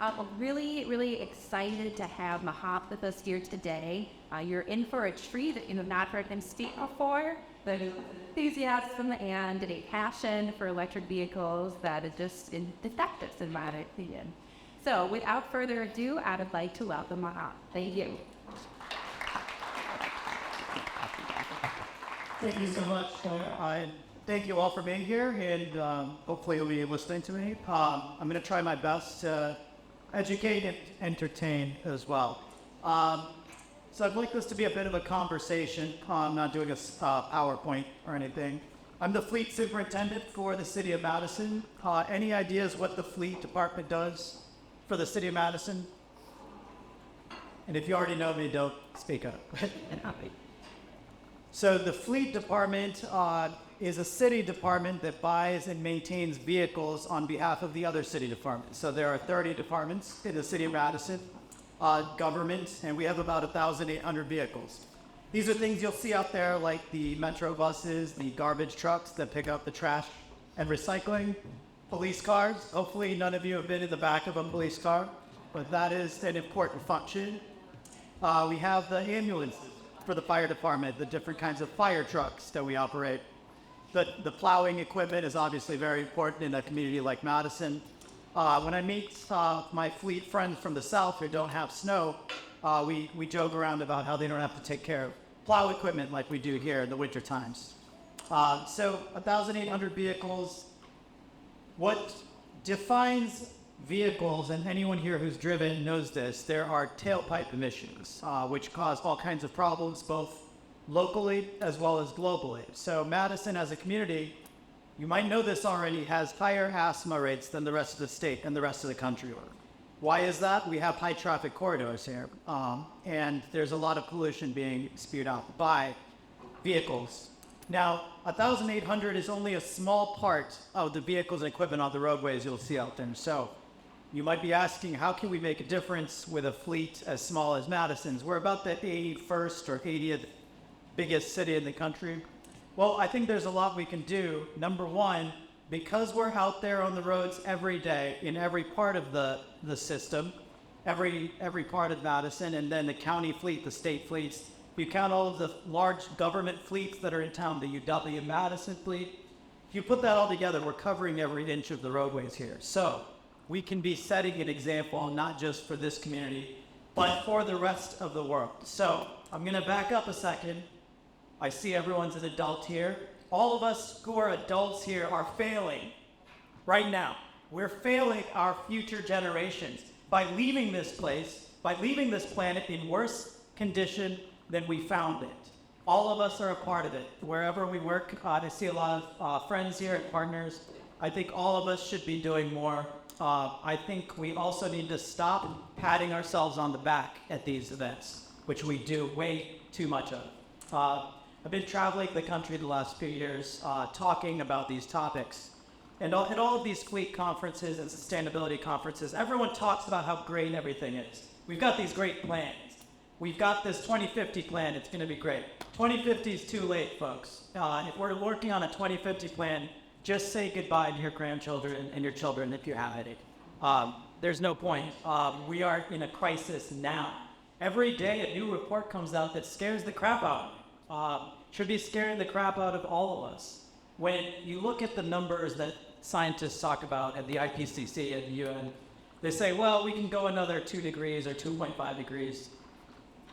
I'm really, really excited to have Mahanth with us here today. You're in for a treat that you have not heard him speak before. The enthusiasm and a passion for electric vehicles that is just infectious, in my opinion. So, without further ado, I would like to welcome Mahanth. Thank you. Thank you so much. Thank you all for being here, and hopefully you'll be listening to me. I'm going to try my best to educate and entertain as well. So I'd like this to be a bit of a conversation. I'm not doing a PowerPoint or anything. I'm the fleet superintendent for the City of Madison. Any ideas what the fleet department does for the City of Madison? And if you already know me, don't speak up. So the fleet department is a city department that buys and maintains vehicles on behalf of the other city departments. So there are 30 departments in the City of Madison, government, and we have about 1,800 vehicles. These are things you'll see out there like the metro buses, the garbage trucks that pick up the trash and recycling, police cars. Hopefully none of you have been in the back of a police car, but that is an important function. We have the ambulances for the fire department, the different kinds of fire trucks that we operate. The plowing equipment is obviously very important in a community like Madison. When I meet my fleet friends from the south who don't have snow, we joke around about how they don't have to take care of plow equipment like we do here in the winter times. So 1,800 vehicles. What defines vehicles, and anyone here who's driven knows this, there are tailpipe emissions, which cause all kinds of problems, both locally as well as globally. So Madison as a community, you might know this already, has higher asthma rates than the rest of the state and the rest of the country. Why is that? We have high traffic corridors here, and there's a lot of pollution being spewed out by vehicles. Now, 1,800 is only a small part of the vehicles and equipment on the roadways you'll see out there. So you might be asking, how can we make a difference with a fleet as small as Madison's? We're about the 81st or 80th biggest city in the country. Well, I think there's a lot we can do. Number one, because we're out there on the roads every day in every part of the system, every part of Madison, and then the county fleet, the state fleets. If you count all of the large government fleets that are in town, the UW Madison fleet, if you put that all together, we're covering every inch of the roadways here. So we can be setting an example, not just for this community, but for the rest of the world. So I'm going to back up a second. I see everyone's an adult here. All of us who are adults here are failing right now. We're failing our future generations by leaving this place, by leaving this planet in worse condition than we found it. All of us are a part of it. Wherever we work, I see a lot of friends here and partners. I think all of us should be doing more. I think we also need to stop patting ourselves on the back at these events, which we do way too much of. I've been traveling the country the last few years, talking about these topics. And at all of these fleet conferences and sustainability conferences, everyone talks about how great everything is. We've got these great plans. We've got this 2050 plan. It's going to be great. 2050 is too late, folks. If we're working on a 2050 plan, just say goodbye to your grandchildren and your children if you have any. There's no point. We are in a crisis now. Every day a new report comes out that scares the crap out of me. Should be scaring the crap out of all of us. When you look at the numbers that scientists talk about at the IPCC and the UN, they say, well, we can go another 2 degrees or 2.5 degrees.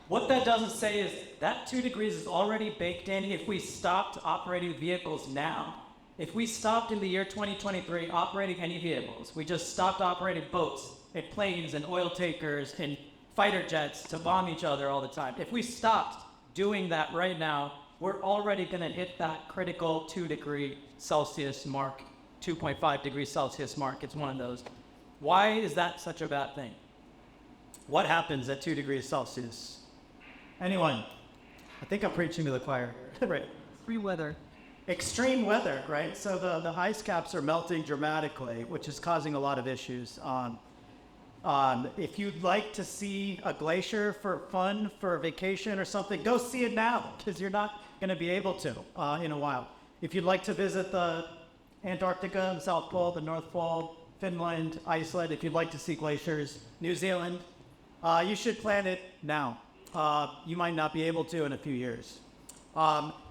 What that doesn't say is that 2 degrees is already baked in if we stopped operating vehicles now. If we stopped in the year 2023 operating any vehicles, we just stopped operating boats and planes and oil tankers and fighter jets to bomb each other all the time. If we stopped doing that right now, we're already going to hit that critical 2 degree Celsius mark, 2.5 degrees Celsius mark. It's one of those. Why is that such a bad thing? What happens at 2 degrees Celsius? Anyone? I think I'm preaching to the choir. Right. Free weather. Extreme weather, right? So the ice caps are melting dramatically, which is causing a lot of issues. If you'd like to see a glacier for fun, for a vacation or something, go see it now, because you're not going to be able to in a while. If you'd like to visit the Antarctica, the South Pole, the North Pole, Finland, Iceland, if you'd like to see glaciers, New Zealand, you should plan it now. You might not be able to in a few years.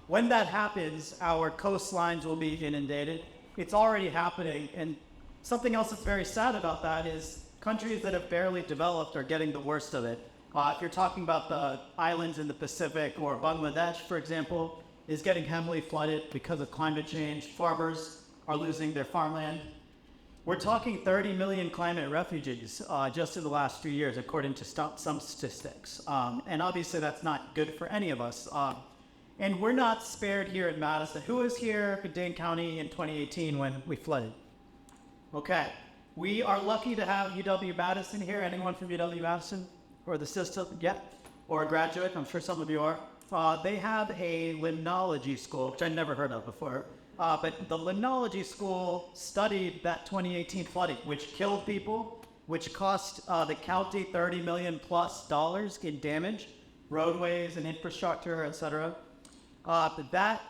When that happens, our coastlines will be inundated. It's already happening, and something else that's very sad about that is countries that have barely developed are getting the worst of it. If you're talking about the islands in the Pacific, or Bangladesh, for example, is getting heavily flooded because of climate change. Farmers are losing their farmland. We're talking 30 million climate refugees just in the last few years, according to some statistics. And obviously that's not good for any of us. And we're not spared here in Madison. Who was here in Dane County in 2018 when we flooded? Okay. We are lucky to have UW-Madison here. Anyone from UW-Madison? Or the system? Yeah. Or a graduate? I'm sure some of you are. They have a limnology school, which I never heard of before. But the limnology school studied that 2018 flooding, which killed people, which cost the county $30 million plus in damage, roadways and infrastructure, etc. But that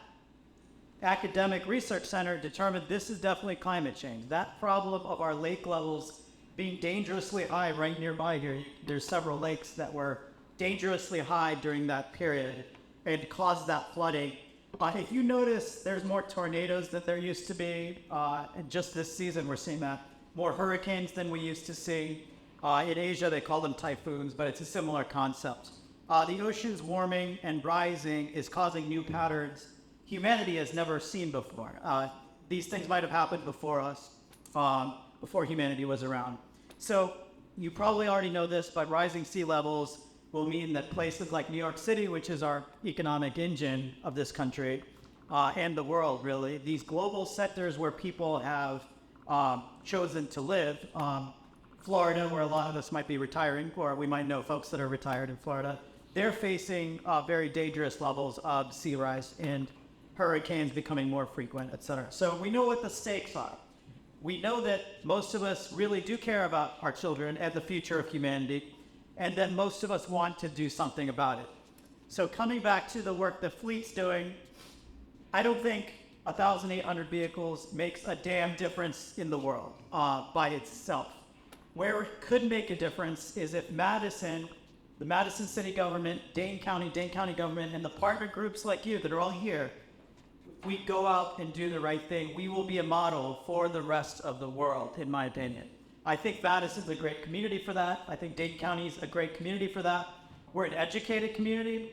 academic research center determined this is definitely climate change. That problem of our lake levels being dangerously high right nearby here, there's several lakes that were dangerously high during that period and caused that flooding. If you notice, there's more tornadoes than there used to be. And just this season, we're seeing that. More hurricanes than we used to see. In Asia, they call them typhoons, but it's a similar concept. The ocean's warming and rising is causing new patterns humanity has never seen before. These things might have happened before us, before humanity was around. So you probably already know this, but rising sea levels will mean that places like New York City, which is our economic engine of this country, and the world really, these global sectors where people have chosen to live, Florida, where a lot of us might be retiring, or we might know folks that are retired in Florida, they're facing very dangerous levels of sea rise and hurricanes becoming more frequent, etc. So we know what the stakes are. We know that most of us really do care about our children and the future of humanity, and that most of us want to do something about it. So coming back to the work the fleet's doing, I don't think 1,800 vehicles makes a damn difference in the world by itself. Where it could make a difference is if Madison, the Madison City government, Dane County government, and the partner groups like you that are all here, we go out and do the right thing. We will be a model for the rest of the world, in my opinion. I think Madison's a great community for that. I think Dane County's a great community for that. We're an educated community.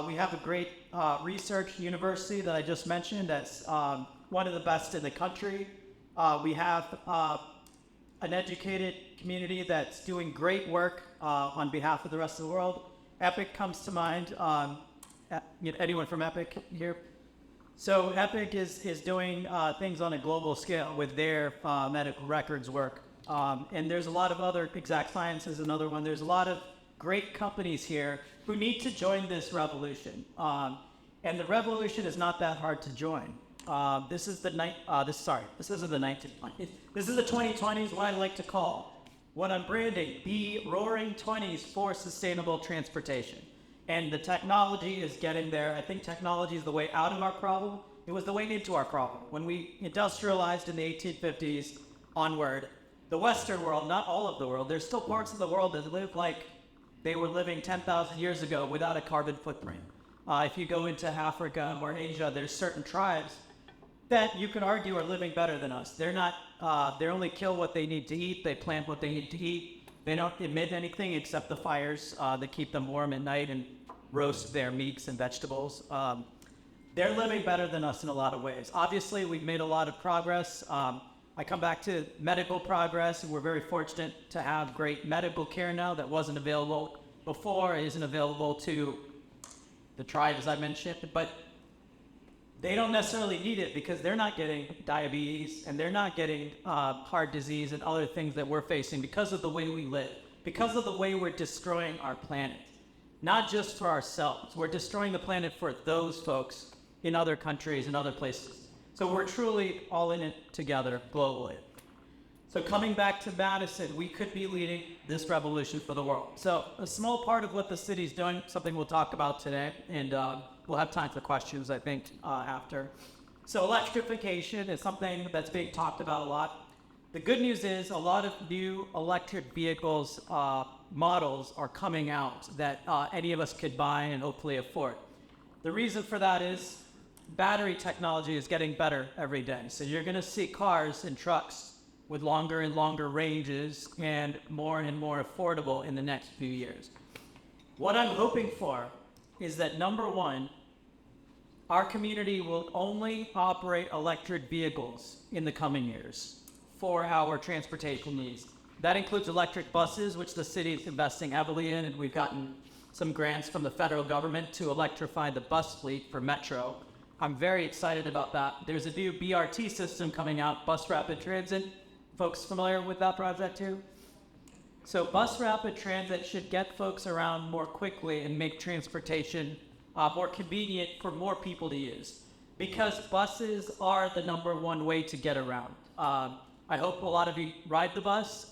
We have a great research university that I just mentioned that's one of the best in the country. We have an educated community that's doing great work on behalf of the rest of the world. Epic comes to mind. Anyone from Epic here? So Epic is doing things on a global scale with their medical records work. And there's a lot of other, Exact Sciences, another one. There's a lot of great companies here who need to join this revolution. And the revolution is not that hard to join. This isn't the 1920s. This is the 2020s, what I like to call, what I'm branding, the roaring 20s for sustainable transportation. And the technology is getting there. I think technology is the way out of our problem. It was the way into our problem. When we industrialized in the 1850s onward, the Western world, not all of the world, there's still parts of the world that live like they were living 10,000 years ago without a carbon footprint. If you go into Africa or Asia, there's certain tribes that you could argue are living better than us. They're not, they only kill what they need to eat, they plant what they need to eat. They don't emit anything except the fires that keep them warm at night and roast their meats and vegetables. They're living better than us in a lot of ways. Obviously, we've made a lot of progress. I come back to medical progress, and we're very fortunate to have great medical care now that wasn't available before, isn't available to the tribes I mentioned, but they don't necessarily need it because they're not getting diabetes and they're not getting heart disease and other things that we're facing because of the way we live, because of the way we're destroying our planet. Not just for ourselves, we're destroying the planet for those folks in other countries and other places. So we're truly all in it together globally. So coming back to Madison, we could be leading this revolution for the world. So a small part of what the city's doing, something we'll talk about today, and we'll have time for questions, I think, after. So electrification is something that's being talked about a lot. The good news is a lot of new electric vehicles models are coming out that any of us could buy and hopefully afford. The reason for that is battery technology is getting better every day. So you're going to see cars and trucks with longer and longer ranges and more affordable in the next few years. What I'm hoping for is that, number one, our community will only operate electric vehicles in the coming years for our transportation needs. That includes electric buses, which the city is investing heavily in, and we've gotten some grants from the federal government to electrify the bus fleet for Metro. I'm very excited about that. There's a new BRT system coming out, Bus Rapid Transit. Folks familiar with that project too? So Bus Rapid Transit should get folks around more quickly and make transportation more convenient for more people to use, because buses are the number one way to get around. I hope a lot of you ride the bus.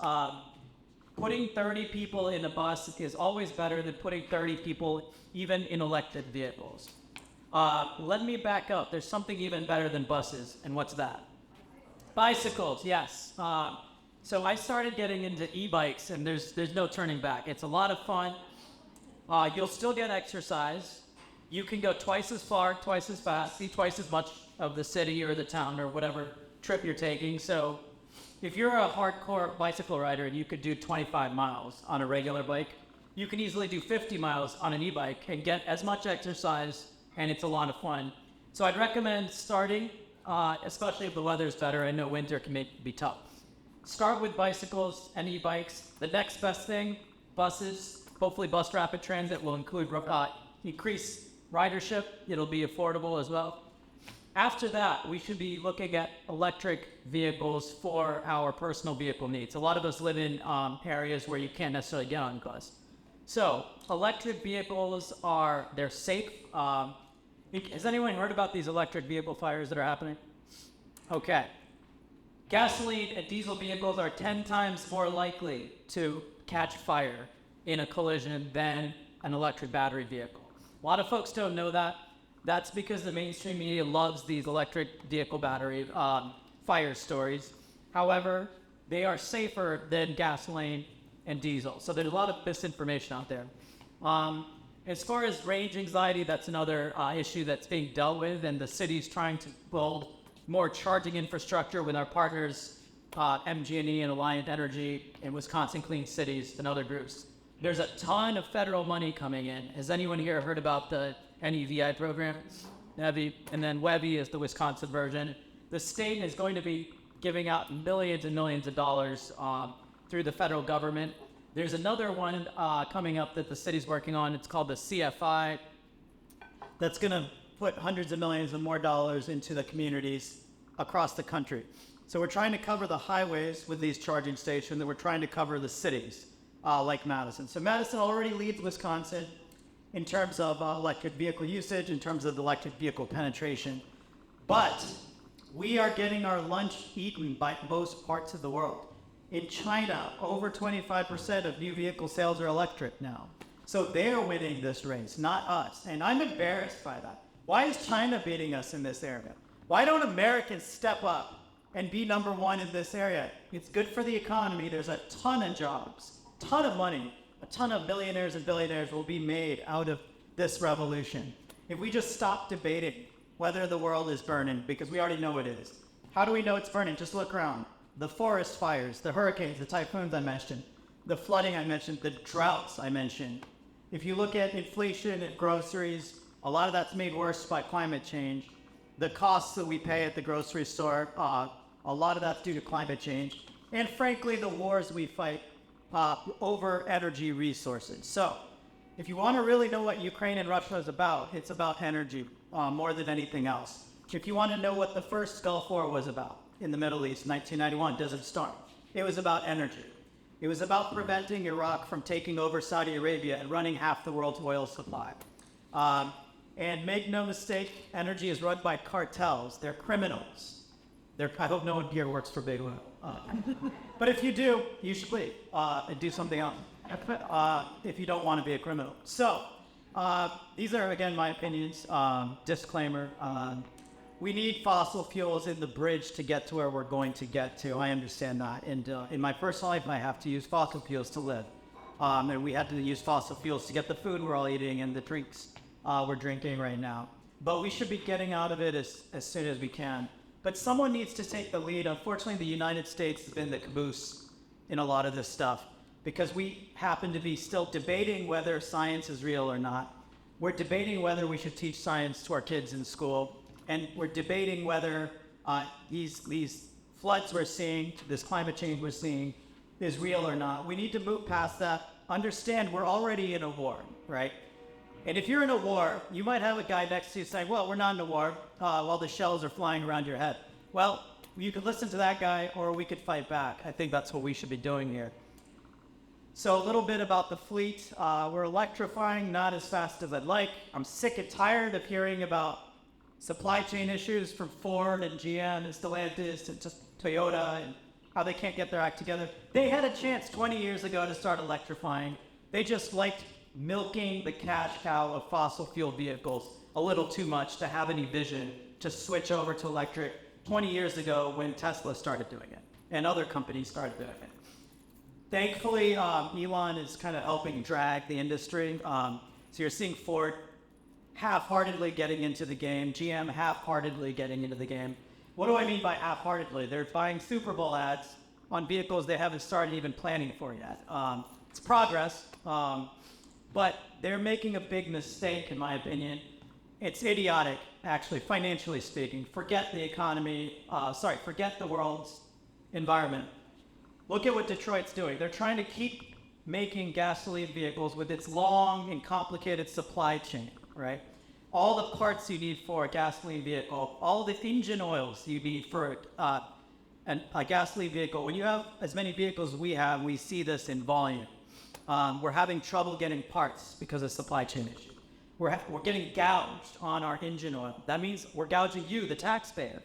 Putting 30 people in a bus is always better than putting 30 people even in electric vehicles. Let me back up. There's something even better than buses, and what's that? Bicycles, yes. So I started getting into e-bikes, and there's no turning back. It's a lot of fun. You'll still get exercise. You can go twice as far, twice as fast, see twice as much of the city or the town or whatever trip you're taking. So if you're a hardcore bicycle rider and you could do 25 miles on a regular bike, you can easily do 50 miles on an e-bike and get as much exercise, and it's a lot of fun. So I'd recommend starting, especially if the weather's better. I know winter can be tough. Start with bicycles and e-bikes. The next best thing, buses. Hopefully Bus Rapid Transit will increase ridership. It'll be affordable as well. After that, we should be looking at electric vehicles for our personal vehicle needs. A lot of us live in areas where you can't necessarily get on a bus. So electric vehicles they're safe. Has anyone heard about these electric vehicle fires that are happening? Okay. Gasoline and diesel vehicles are 10 times more likely to catch fire in a collision than an electric battery vehicle. A lot of folks don't know that. That's because the mainstream media loves these electric vehicle battery fire stories. However, they are safer than gasoline and diesel. So there's a lot of misinformation out there. As far as range anxiety, that's another issue that's being dealt with, and the city's trying to build more charging infrastructure with our partners, MG&E and Alliant Energy and Wisconsin Clean Cities and other groups. There's a ton of federal money coming in. Has anyone here heard about the NEVI program? NEVI, and then WEVI is the Wisconsin version. The state is going to be giving out millions and millions of dollars through the federal government. There's another one coming up that the city's working on. It's called the CFI. That's going to put hundreds of millions and more dollars into the communities across the country. So we're trying to cover the highways with these charging stations, and we're trying to cover the cities like Madison. So Madison already leads Wisconsin in terms of electric vehicle usage, in terms of electric vehicle penetration. But we are getting our lunch eaten by most parts of the world. In China, over 25% of new vehicle sales are electric now. So they're winning this race, not us. And I'm embarrassed by that. Why is China beating us in this area? Why don't Americans step up and be number one in this area? It's good for the economy. There's a ton of jobs, ton of money, a ton of millionaires and billionaires will be made out of this revolution. If we just stop debating whether the world is burning, because we already know it is. How do we know it's burning? Just look around. The forest fires, the hurricanes, the typhoons I mentioned, the flooding I mentioned, the droughts I mentioned. If you look at inflation and groceries, a lot of that's made worse by climate change. The costs that we pay at the grocery store, a lot of that's due to climate change. And frankly, the wars we fight over energy resources. So if you want to really know what Ukraine and Russia is about, it's about energy more than anything else. If you want to know what the first Gulf War was about in the Middle East, 1991, Desert Storm, it was about energy. It was about preventing Iraq from taking over Saudi Arabia and running half the world's oil supply. And make no mistake, energy is run by cartels. They're criminals. I hope no one here works for big oil. But if you do, you should leave and do something else if you don't want to be a criminal. So these are, again, my opinions. Disclaimer. we need fossil fuels in the bridge to get to where we're going to get to. I understand that. And in my personal life, I have to use fossil fuels to live. And we had to use fossil fuels to get the food we're all eating and the drinks we're drinking right now. But we should be getting out of it as soon as we can. But someone needs to take the lead. Unfortunately, the United States has been the caboose in a lot of this stuff because we happen to be still debating whether science is real or not. We're debating whether we should teach science to our kids in school. And we're debating whether these floods we're seeing, this climate change we're seeing, is real or not. We need to move past that. Understand we're already in a war, right? And if you're in a war, you might have a guy next to you saying, well, we're not in a war while the shells are flying around your head. Well, you could listen to that guy or we could fight back. I think that's what we should be doing here. So a little bit about the fleet. We're electrifying, not as fast as I'd like. I'm sick and tired of hearing about supply chain issues from Ford and GM and Stellantis and just Toyota and how they can't get their act together. They had a chance 20 years ago to start electrifying. They just liked milking the cash cow of fossil fuel vehicles a little too much to have any vision to switch over to electric 20 years ago when Tesla started doing it and other companies started doing it. Thankfully, Elon is kind of helping drag the industry. So you're seeing Ford half-heartedly getting into the game, GM half-heartedly getting into the game. What do I mean by half-heartedly? They're buying Super Bowl ads on vehicles they haven't started even planning for yet. It's progress, but they're making a big mistake, in my opinion. It's idiotic, actually, financially speaking. Forget the economy, forget the world's environment. Look at what Detroit's doing. They're trying to keep making gasoline vehicles with its long and complicated supply chain, right? All the parts you need for a gasoline vehicle, all the engine oils you need for a gasoline vehicle. When you have as many vehicles as we have, we see this in volume. We're having trouble getting parts because of supply chain issues. We're getting gouged on our engine oil. That means we're gouging you, the taxpayer.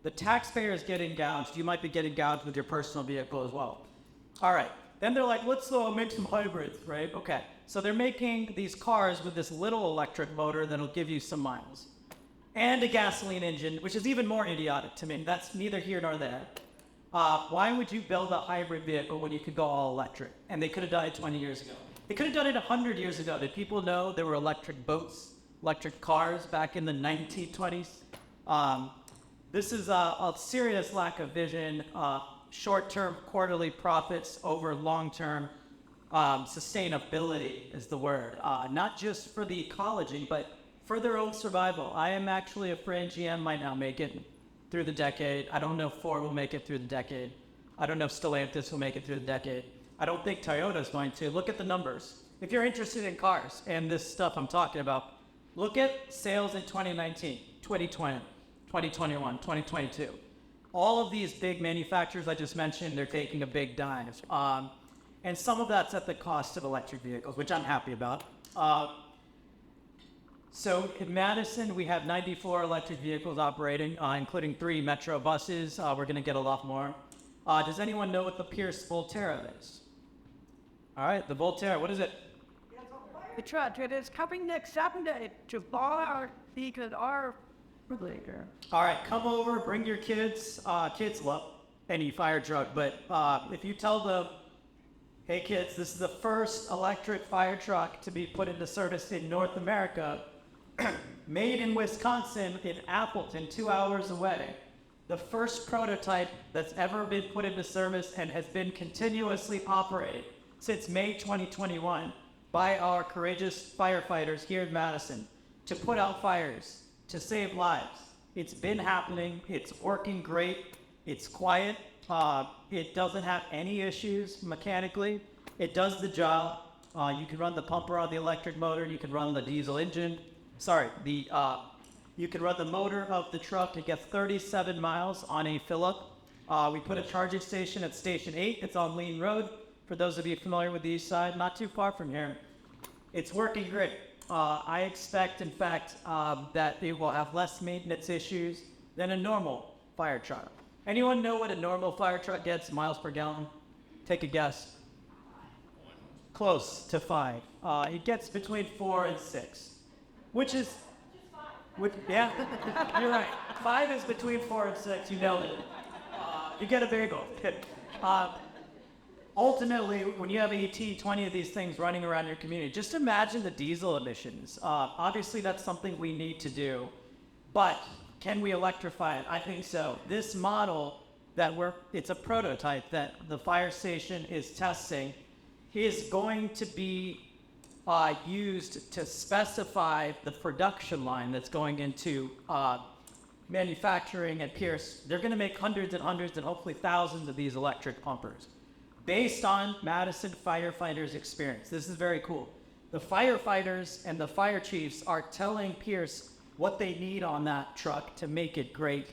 The taxpayer is getting gouged. You might be getting gouged with your personal vehicle as well. All right. Then they're like, let's make some hybrids, right? Okay. So they're making these cars with this little electric motor that'll give you some miles. And a gasoline engine, which is even more idiotic to me. That's neither here nor there. Why would you build a hybrid vehicle when you could go all electric? And they could have done it 20 years ago. They could have done it 100 years ago. Did people know there were electric boats, electric cars back in the 1920s? This is a serious lack of vision, short-term quarterly profits over long-term sustainability is the word. Not just for the ecology, but for their own survival. I am actually afraid GM might not make it through the decade. I don't know if Ford will make it through the decade. I don't know if Stellantis will make it through the decade. I don't think Toyota's going to. Look at the numbers. If you're interested in cars and this stuff I'm talking about, look at sales in 2019, 2020, 2021, 2022. All of these big manufacturers I just mentioned, they're taking a big dive. And some of that's at the cost of electric vehicles, which I'm happy about. So in Madison, we have 94 electric vehicles operating, including 3 metro buses. We're going to get a lot more. Does anyone know what the Pierce Volterra is? All right, the Volterra, what is it? The truck, it is coming next Saturday to buy our vehicle, our later. All right, come over, bring your kids. Kids love any fire truck, but if you tell them, hey kids, this is the first electric fire truck to be put into service in North America, made in Wisconsin, in Appleton, 2 hours away. The first prototype that's ever been put into service and has been continuously operated since May 2021 by our courageous firefighters here in Madison to put out fires, to save lives. It's been happening. It's working great. It's quiet. It doesn't have any issues mechanically. It does the job. You can run the pumper on the electric motor. You can run the diesel engine. You can run the motor of the truck. It gets 37 miles on a fill-up. We put a charging station at Station 8. It's on Lean Road. For those of you familiar with the east side, not too far from here. It's working great. I expect, in fact, that it will have less maintenance issues than a normal fire truck. Anyone know what a normal fire truck gets miles per gallon? Take a guess. Close to 5. It gets between 4 and 6, which is, yeah, you're right. 5 is between 4 and 6. You know it. You get a bagel. Ultimately, when you have 18, 20 of these things running around your community, just imagine the diesel emissions. Obviously, that's something we need to do. But can we electrify it? I think so. This model it's a prototype that the fire station is testing, is going to be used to specify the production line that's going into manufacturing at Pierce. They're going to make hundreds and hundreds and hopefully thousands of these electric pumpers based on Madison firefighters' experience. This is very cool. The firefighters and the fire chiefs are telling Pierce what they need on that truck to make it great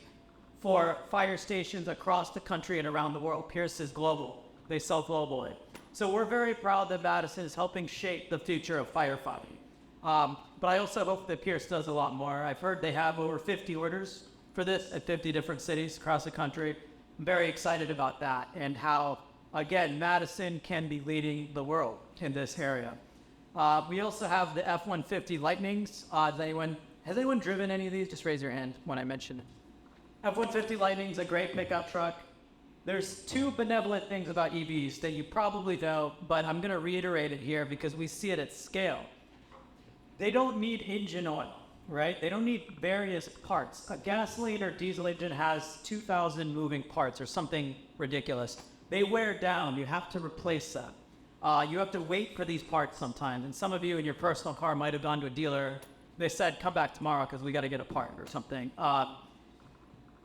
for fire stations across the country and around the world. Pierce is global. They sell globally. So we're very proud that Madison is helping shape the future of firefighting. But I also hope that Pierce does a lot more. I've heard they have over 50 orders for this at 50 different cities across the country. I'm very excited about that and how, again, Madison can be leading the world in this area. We also have the F-150 Lightnings. Has anyone driven any of these? Just raise your hand when I mention it. F-150 Lightning's a great pickup truck. There's two benevolent things about EVs that you probably know, but I'm going to reiterate it here because we see it at scale. They don't need engine oil, right? They don't need various parts. A gasoline or diesel engine has 2,000 moving parts or something ridiculous. They wear down. You have to replace them. You have to wait for these parts sometimes. And some of you in your personal car might have gone to a dealer. They said, come back tomorrow because we got to get a part or something.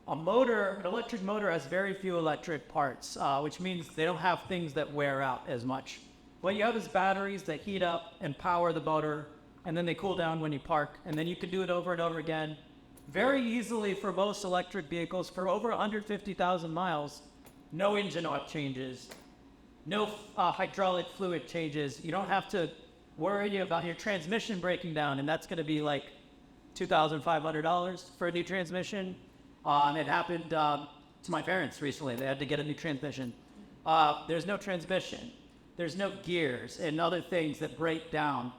An electric motor has very few electric parts, which means they don't have things that wear out as much. What you have is batteries that heat up and power the motor, and then they cool down when you park, and then you can do it over and over again. Very easily for most electric vehicles, for over 150,000 miles, no engine oil changes, no hydraulic fluid changes. You don't have to worry about your transmission breaking down, and that's going to be like $2,500 for a new transmission. It happened to my parents recently. They had to get a new transmission. There's no transmission. There's no gears and other things that break down.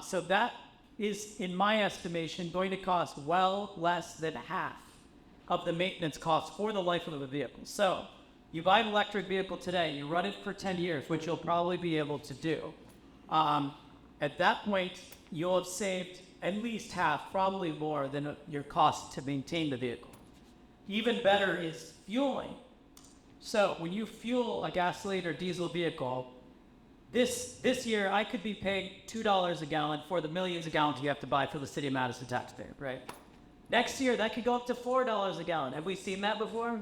So that is, in my estimation, going to cost well less than half of the maintenance costs for the life of the vehicle. So you buy an electric vehicle today, you run it for 10 years, which you'll probably be able to do. At that point, you'll have saved at least half, probably more than your cost to maintain the vehicle. Even better is fueling. So when you fuel a gasoline or diesel vehicle, this year I could be paying $2 a gallon for the millions of gallons you have to buy for the City of Madison taxpayer, right? Next year that could go up to $4 a gallon. Have we seen that before?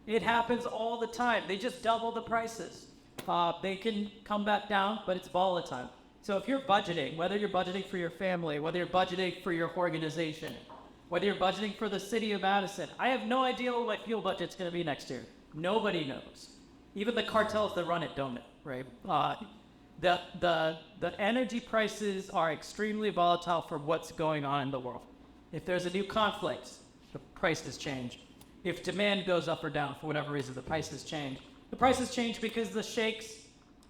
It happens all the time. They just double the prices. They can come back down, but it's volatile. So if you're budgeting, whether you're budgeting for your family, whether you're budgeting for your organization, whether you're budgeting for the City of Madison, I have no idea what my fuel budget's going to be next year. Nobody knows. Even the cartels that run it don't know, right? The energy prices are extremely volatile for what's going on in the world. If there's a new conflict, the prices change. If demand goes up or down for whatever reason, the prices change. The prices change because the sheikhs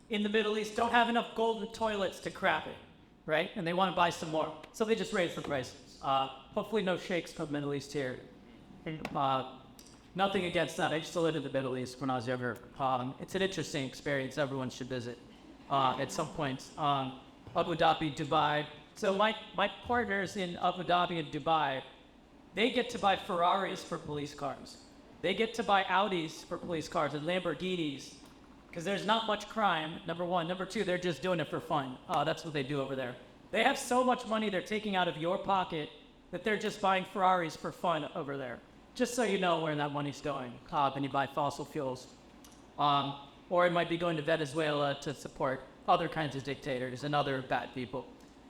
in the Middle East don't have enough golden toilets to crap it, right? And they want to buy some more. So they just raise the prices. Hopefully no sheikhs from the Middle East here. Nothing against that. I used to live in the Middle East when I was younger. It's an interesting experience everyone should visit at some point. Abu Dhabi, Dubai. So my partners in Abu Dhabi and Dubai, they get to buy Ferraris for police cars. They get to buy Audis for police cars and Lamborghinis because there's not much crime, number one. Number two, they're just doing it for fun. That's what they do over there. They have so much money they're taking out of your pocket that they're just buying Ferraris for fun over there. Just so you know where that money's going when you buy fossil fuels. Or it might be going to Venezuela to support other kinds of dictators and other bad people.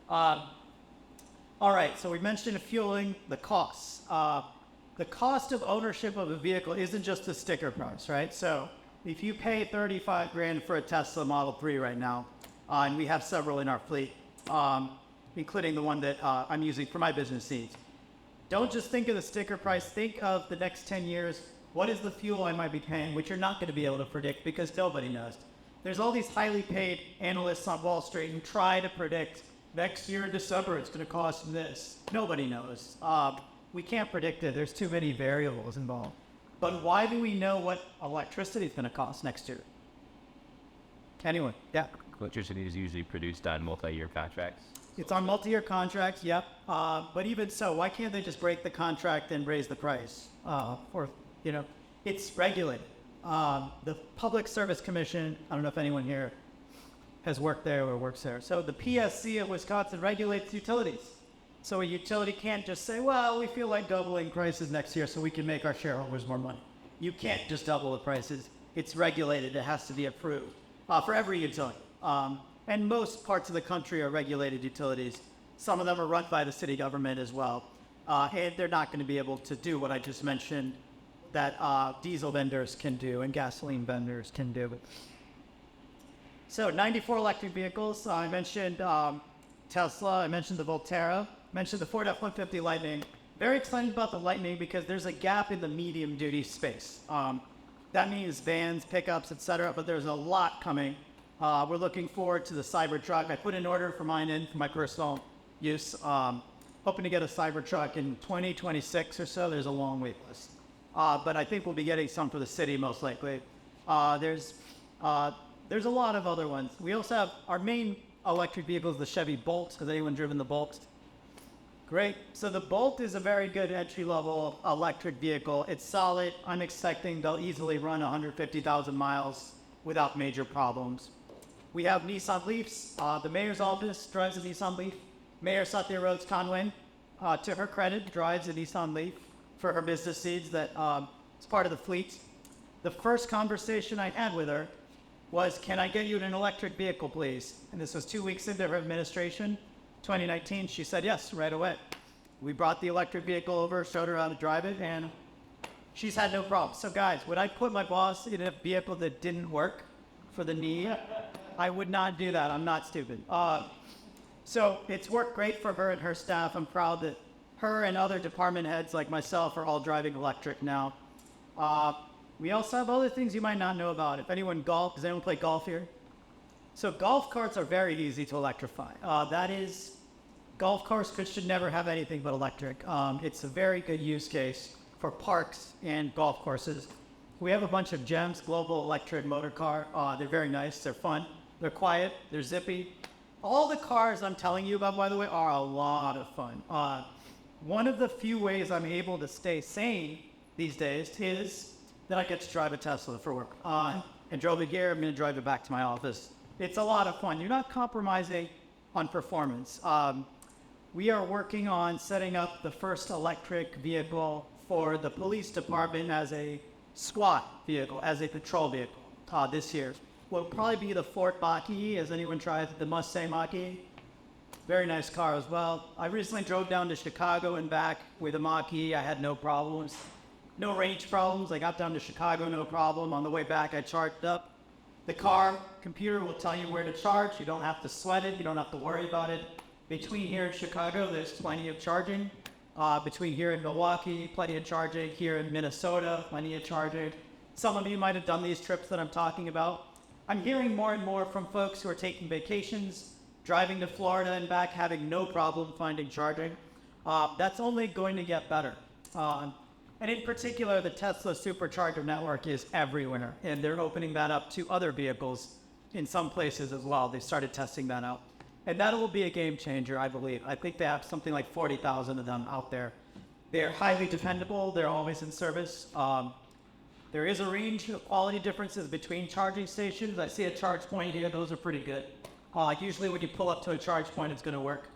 All right, so we mentioned fueling, the costs. The cost of ownership of a vehicle isn't just the sticker price, right? So if you pay $35,000 for a Tesla Model 3 right now, and we have several in our fleet, including the one that I'm using for my business needs. Don't just think of the sticker price. Think of the next 10 years. What is the fuel I might be paying, which you're not going to be able to predict because nobody knows. There's all these highly paid analysts on Wall Street who try to predict next year in December it's going to cost this. Nobody knows. We can't predict it. There's too many variables involved. But why do we know what electricity is going to cost next year? Anyone? Yeah. Electricity is usually produced on multi-year contracts. It's on multi-year contracts, yep. But even so, why can't they just break the contract and raise the price? It's regulated. The Public Service Commission, I don't know if anyone here has worked there or works there. So the PSC of Wisconsin regulates utilities. So a utility can't just say, well, we feel like doubling prices next year so we can make our shareholders more money. You can't just double the prices. It's regulated. It has to be approved for every utility. And most parts of the country are regulated utilities. Some of them are run by the city government as well. And they're not going to be able to do what I just mentioned that diesel vendors can do and gasoline vendors can do. So 94 electric vehicles. I mentioned Tesla. I mentioned the Volterra. I mentioned the Ford F-150 Lightning. Very excited about the Lightning because there's a gap in the medium duty space. That means vans, pickups, etc. But there's a lot coming. We're looking forward to the Cybertruck. I put an order for mine in for my personal use. Hoping to get a Cybertruck in 2026 or so. There's a long wait list. But I think we'll be getting some for the city most likely. There's a lot of other ones. We also have our main electric vehicle is the Chevy Bolt. Has anyone driven the Bolt? Great. So the Bolt is a very good entry-level electric vehicle. It's solid. I'm expecting they'll easily run 150,000 miles without major problems. We have Nissan Leafs. The mayor's office drives a Nissan Leaf. Mayor Satya Rhodes Conway, to her credit, drives a Nissan Leaf for her business needs that is part of the fleet. The first conversation I had with her was, can I get you an electric vehicle, please? And this was 2 weeks into her administration, 2019. She said yes, right away. We brought the electric vehicle over, showed her how to drive it, and she's had no problem. So guys, would I put my boss in a vehicle that didn't work for the need? I would not do that. I'm not stupid. So it's worked great for her and her staff. I'm proud that her and other department heads like myself are all driving electric now. We also have other things you might not know about. If anyone golf, does anyone play golf here? So golf carts are very easy to electrify. Golf carts should never have anything but electric. It's a very good use case for parks and golf courses. We have a bunch of GEMS, Global Electric Motor Car. They're very nice, they're fun, they're quiet, they're zippy. All the cars I'm telling you about, by the way, are a lot of fun. One of the few ways I'm able to stay sane these days is that I get to drive a Tesla for work. And drove it here, I'm gonna drive it back to my office. It's a lot of fun. You're not compromising on performance. We are working on setting up the first electric vehicle for the police department as a SWAT vehicle, as a patrol vehicle this year. Will probably be the Ford Mach-E. Has anyone tried the Mustang Mach-E? Very nice car as well. I recently drove down to Chicago and back with a Mach-E. I had no problems. No range problems. I got down to Chicago, no problem. On the way back, I charged up. The computer will tell you where to charge. You don't have to sweat it. You don't have to worry about it. Between here and Chicago, there's plenty of charging. Between here and Milwaukee, plenty of charging. Here in Minnesota, plenty of charging. Some of you might have done these trips that I'm talking about. I'm hearing more and more from folks who are taking vacations, driving to Florida and back, having no problem finding charging. That's only going to get better. And in particular, the Tesla supercharger network is everywhere, and they're opening that up to other vehicles in some places as well. They started testing that out. And that will be a game changer, I believe. I think they have something like 40,000 of them out there. They're highly dependable. They're always in service. There is a range of quality differences between charging stations. I see a charge point here. Those are pretty good. Usually when you pull up to a charge point, it's going to work.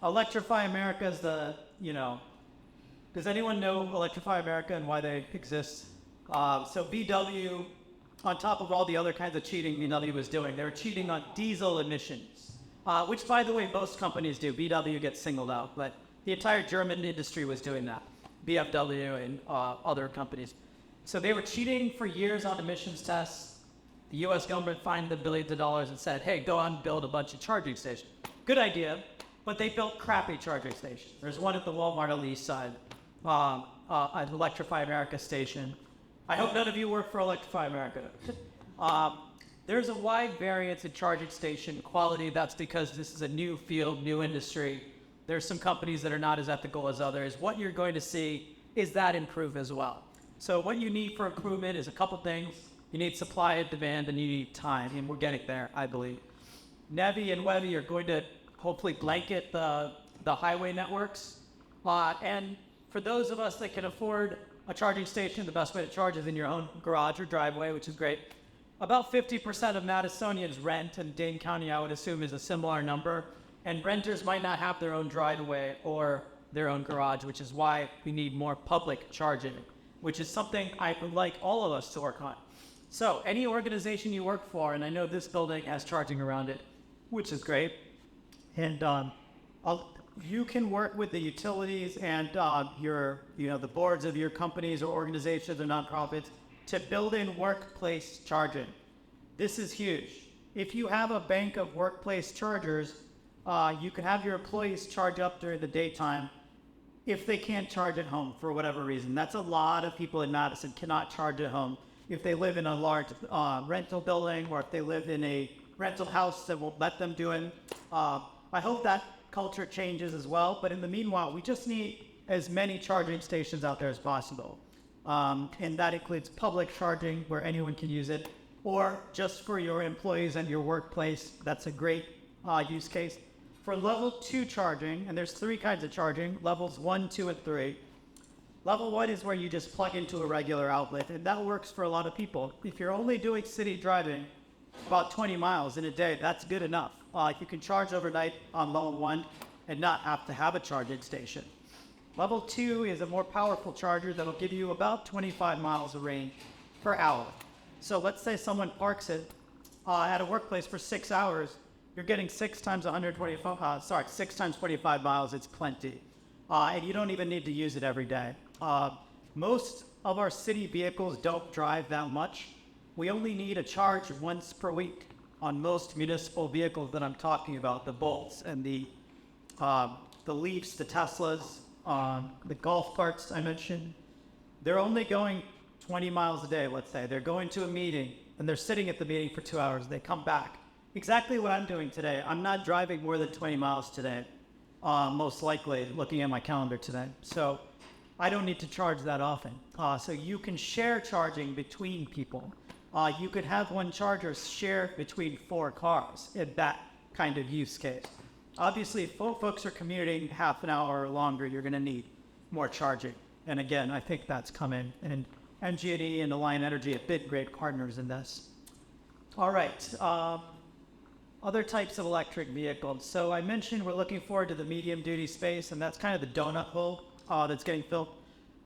Electrify America is does anyone know Electrify America and why they exist? So VW, on top of all the other kinds of cheating VW was doing, they were cheating on diesel emissions, which, by the way, most companies do. VW gets singled out, but the entire German industry was doing that, BMW and other companies. So they were cheating for years on emissions tests. The U.S. government fined them billions of dollars and said, hey, go on and build a bunch of charging stations. Good idea, but they built crappy charging stations. There's one at the Walmart on the east side. An Electrify America station. I hope none of you work for Electrify America. There's a wide variance in charging station quality. That's because this is a new field, new industry. There's some companies that are not as ethical as others. What you're going to see is that improve as well. So what you need for improvement is a couple things. You need supply and demand, and you need time, and we're getting there, I believe. NEVI and WEVI are going to hopefully blanket the highway networks. And for those of us that can afford a charging station, the best way to charge is in your own garage or driveway, which is great. About 50% of Madisonians rent, and Dane County, I would assume, is a similar number. And renters might not have their own driveway or their own garage, which is why we need more public charging, which is something I would like all of us to work on. So any organization you work for, and I know this building has charging around it, which is great. And you can work with the utilities and the boards of your companies or organizations or nonprofits to build in workplace charging. This is huge. If you have a bank of workplace chargers, you can have your employees charge up during the daytime if they can't charge at home for whatever reason. That's a lot of people in Madison cannot charge at home. If they live in a large rental building, or if they live in a rental house that won't let them do it. I hope that culture changes as well, but in the meanwhile, we just need as many charging stations out there as possible. And that includes public charging where anyone can use it, or just for your employees and your workplace. That's a great use case. For level 2 charging, and there's 3 kinds of charging, levels 1, 2, and 3. Level 1 is where you just plug into a regular outlet, and that works for a lot of people. If you're only doing city driving about 20 miles in a day, that's good enough. You can charge overnight on level 1 and not have to have a charging station. Level 2 is a more powerful charger that'll give you about 25 miles of range per hour. So let's say someone parks it at a workplace for 6 hours. You're getting 6 times 6 times 25 miles. It's plenty. And you don't even need to use it every day. Most of our city vehicles don't drive that much. We only need a charge once per week on most municipal vehicles that I'm talking about, the Bolts and the Leafs, the Teslas, the golf carts I mentioned. They're only going 20 miles a day, let's say. They're going to a meeting, and they're sitting at the meeting for 2 hours. They come back. Exactly what I'm doing today. I'm not driving more than 20 miles today, most likely, looking at my calendar today. So I don't need to charge that often. So you can share charging between people. You could have one charger share between 4 cars in that kind of use case. Obviously, if folks are commuting half an hour or longer, you're going to need more charging. And again, I think that's coming. And MG&E and Alliant Energy have been great partners in this. All right. Other types of electric vehicles. So I mentioned we're looking forward to the medium-duty space, and that's kind of the donut hole that's getting filled.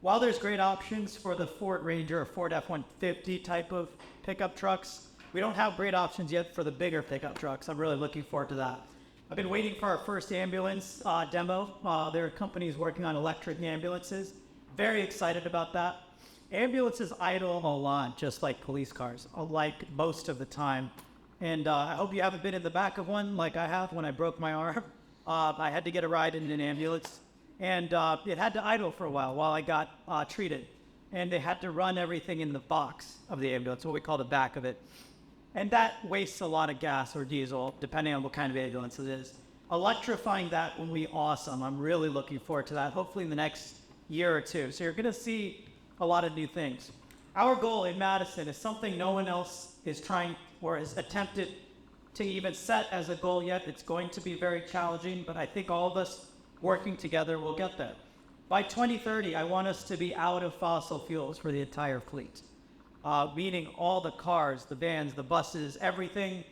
While there's great options for the Ford Ranger or Ford F-150 type of pickup trucks, we don't have great options yet for the bigger pickup trucks. I'm really looking forward to that. I've been waiting for our first ambulance demo. There are companies working on electric ambulances. Very excited about that. Ambulances idle a lot, just like police cars, like most of the time. And I hope you haven't been in the back of one like I have when I broke my arm. I had to get a ride in an ambulance, and it had to idle for a while I got treated. And they had to run everything in the box of the ambulance, what we call the back of it. And that wastes a lot of gas or diesel, depending on what kind of ambulance it is. Electrifying that will be awesome. I'm really looking forward to that, hopefully in the next year or two. So you're going to see a lot of new things. Our goal in Madison is something no one else is trying or has attempted to even set as a goal yet. It's going to be very challenging, but I think all of us working together will get there. By 2030, I want us to be out of fossil fuels for the entire fleet, meaning all the cars, the vans, the buses, everything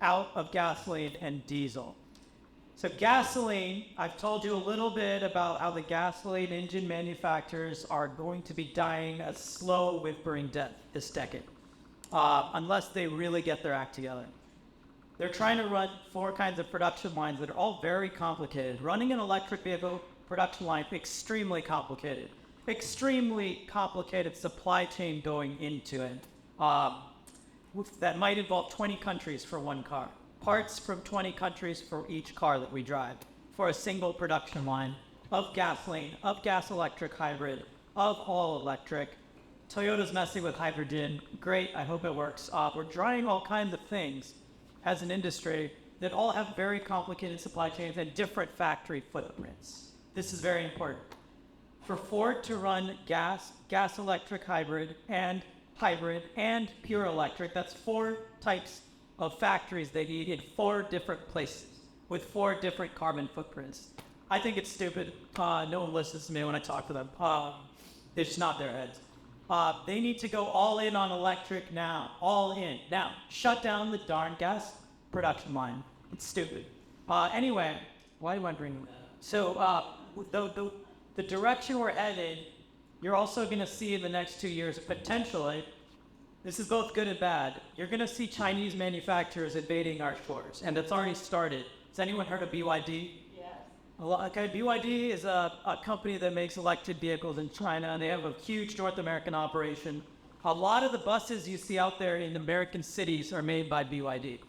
out of gasoline and diesel. So gasoline, I've told you a little bit about how the gasoline engine manufacturers are going to be dying a slow, whimpering death this decade, unless they really get their act together. They're trying to run 4 kinds of production lines that are all very complicated. Running an electric vehicle production line, extremely complicated supply chain going into it. That might involve 20 countries for one car. Parts from 20 countries for each car that we drive for a single production line of gasoline, of gas electric hybrid, of all electric. Toyota's messing with hydrogen. Great, I hope it works. We're trying all kinds of things as an industry that all have very complicated supply chains and different factory footprints. This is very important. For Ford to run gas electric hybrid, and pure electric, that's 4 types of factories they need in 4 different places with 4 different carbon footprints. I think it's stupid. No one listens to me when I talk to them. It's just not their heads. They need to go all in on electric now. All in. Now, shut down the darn gas production line. It's stupid. Anyway, why am I bringing that up? So, the direction we're headed, you're also going to see in the next 2 years, potentially, this is both good and bad. You're going to see Chinese manufacturers invading our shores, and it's already started. Has anyone heard of BYD? Okay, BYD is a company that makes electric vehicles in China, and they have a huge North American operation. A lot of the buses you see out there in American cities are made by BYD,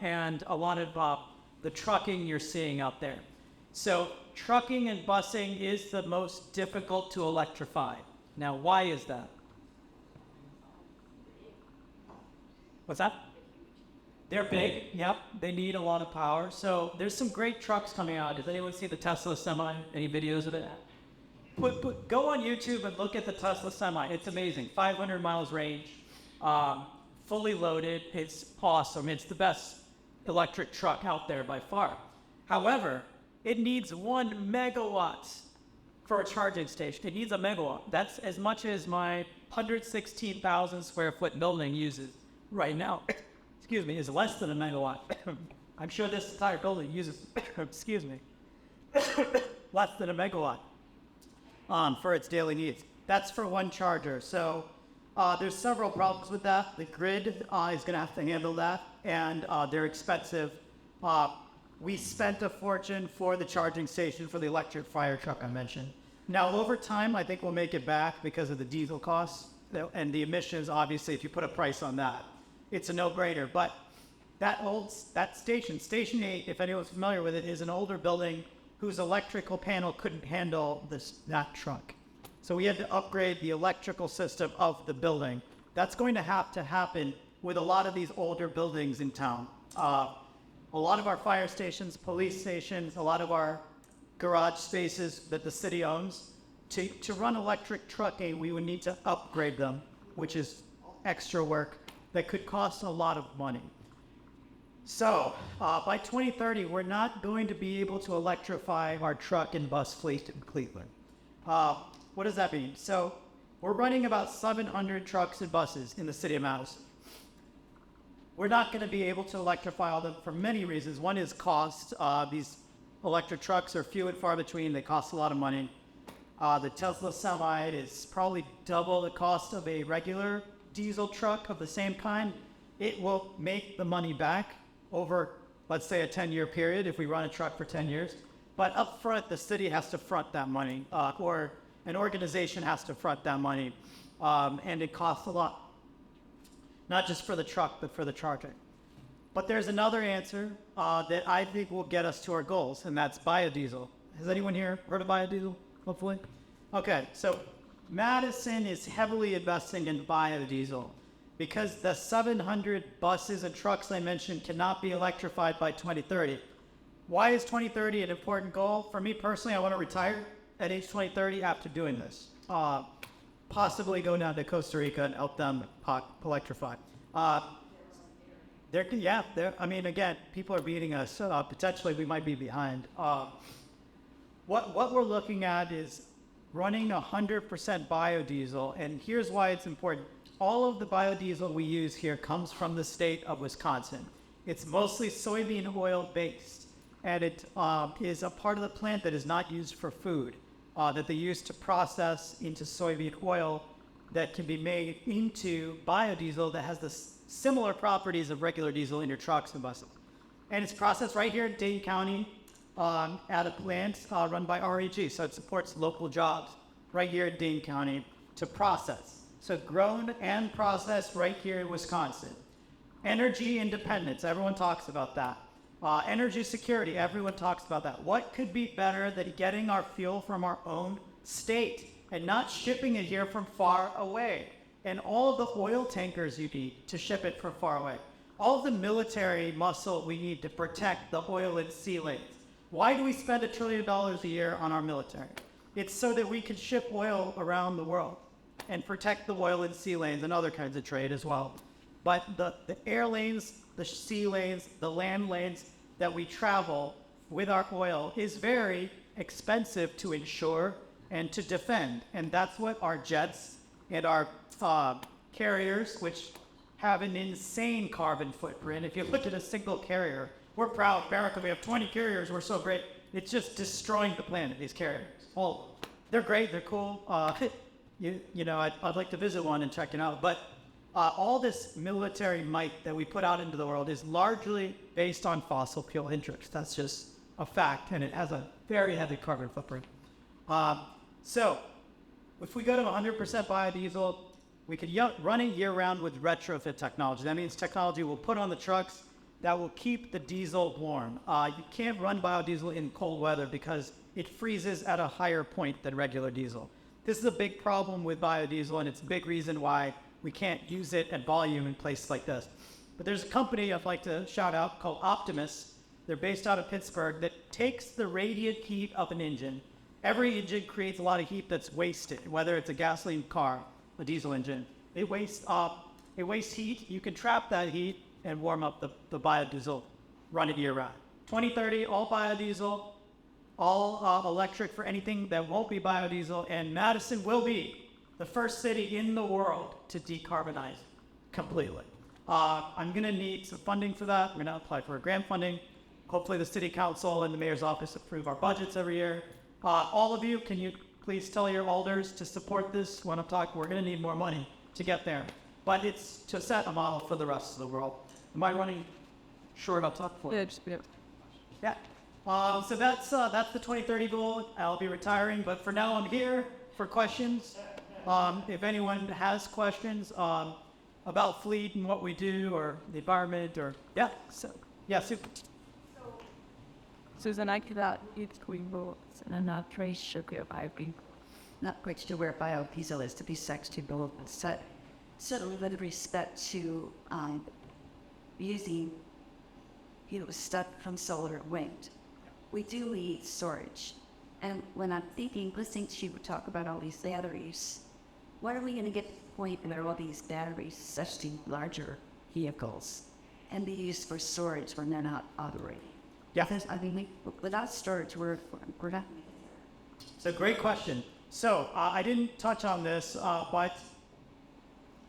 and a lot of the trucking you're seeing out there. So trucking and busing is the most difficult to electrify. Now, why is that? What's that? They're big, yep. They need a lot of power. So there's some great trucks coming out. Does anyone see the Tesla Semi? Any videos of it? Go on YouTube and look at the Tesla Semi. It's amazing. 500 miles range, fully loaded. It's awesome. It's the best electric truck out there by far. However, it needs 1 megawatt for a charging station. It needs a megawatt. That's as much as my 116,000 square foot building uses right now. Excuse me, is less than a megawatt. I'm sure this entire building uses, excuse me, less than a megawatt for its daily needs. That's for 1 charger. So there's several problems with that. The grid is going to have to handle that, and they're expensive. We spent a fortune for the charging station for the electric fire truck I mentioned. Now, over time, I think we'll make it back because of the diesel costs and the emissions. Obviously, if you put a price on that, it's a no-brainer. But that station, Station 8, if anyone's familiar with it, is an older building whose electrical panel couldn't handle that truck. So we had to upgrade the electrical system of the building. That's going to have to happen with a lot of these older buildings in town. A lot of our fire stations, police stations, a lot of our garage spaces that the city owns, to run electric trucking, we would need to upgrade them, which is extra work that could cost a lot of money. So by 2030, we're not going to be able to electrify our truck and bus fleet in Cleveland. What does that mean? So we're running about 700 trucks and buses in the city of Madison. We're not going to be able to electrify all of them for many reasons. One is cost. These electric trucks are few and far between. They cost a lot of money. The Tesla Semi is probably double the cost of a regular diesel truck of the same kind. It will make the money back over, let's say, a 10-year period if we run a truck for 10 years. But up front, the city has to front that money, or an organization has to front that money, and it costs a lot. Not just for the truck, but for the charging. But there's another answer that I think will get us to our goals, and that's biodiesel. Has anyone here heard of biodiesel, hopefully? Okay, so Madison is heavily investing in biodiesel because the 700 buses and trucks I mentioned cannot be electrified by 2030. Why is 2030 an important goal? For me personally, I want to retire at age 2030 after doing this. Possibly go down to Costa Rica and help them electrify. I mean, again, people are beating us. Potentially, we might be behind. What we're looking at is running 100% biodiesel, and here's why it's important. All of the biodiesel we use here comes from the state of Wisconsin. It's mostly soybean oil based, and it is a part of the plant that is not used for food. That they use to process into soybean oil that can be made into biodiesel that has the similar properties of regular diesel in your trucks and buses. And it's processed right here in Dane County at a plant run by REG. So it supports local jobs right here in Dane County to process. So grown and processed right here in Wisconsin. Energy independence, everyone talks about that. Energy security, everyone talks about that. What could be better than getting our fuel from our own state and not shipping it here from far away? And all of the oil tankers you need to ship it from far away. all the military muscle we need to protect the oil and sea lanes. Why do we spend $1 trillion a year on our military? It's so that we can ship oil around the world and protect the oil and sea lanes and other kinds of trade as well. But the air lanes, the sea lanes, the land lanes that we travel with our oil is very expensive to insure and to defend. And that's what our jets and our carriers, which have an insane carbon footprint. If you look at a single carrier, we're proud, America, we have 20 carriers, we're so great. It's just destroying the planet, these carriers. Well, they're great, they're cool. I'd like to visit one and check it out. But all this military might that we put out into the world is largely based on fossil fuel interests. That's just a fact, and it has a very heavy carbon footprint. So if we go to 100% biodiesel, we could run it year-round with retrofit technology. That means technology we'll put on the trucks that will keep the diesel warm. You can't run biodiesel in cold weather because it freezes at a higher point than regular diesel. This is a big problem with biodiesel, and it's a big reason why we can't use it at volume in places like this. But there's a company I'd like to shout out called Optimus. They're based out of Pittsburgh that takes the radiant heat of an engine. Every engine creates a lot of heat that's wasted, whether it's a gasoline car, a diesel engine. It wastes heat. You can trap that heat and warm up the biodiesel, run it year-round. 2030, all biodiesel, all electric for anything that won't be biodiesel, and Madison will be the first city in the world to decarbonize completely. I'm going to need some funding for that. We're going to apply for a grant funding. Hopefully the city council and the mayor's office approve our budgets every year. All of you, can you please tell your alders to support this when I'm talking? We're going to need more money to get there. But it's to set a model for the rest of the world. Am I running short on top for? Yeah. So that's the 2030 goal. I'll be retiring, but for now I'm here for questions. If anyone has questions about Fleet and what we do, or the environment, or Sue. Susan, I cannot eat clean bullets, and I'm not very sure Not quite sure where biodiesel is to be sustainable, but certainly with respect to using, stuff from solar and wind. We do need storage. And when I'm listening to you talk about all these batteries, when are we going to get to the point where all these batteries, especially larger vehicles, and be used for storage when they're not operating? Yeah. Because, without storage, we're not. It's a great question. So I didn't touch on this, but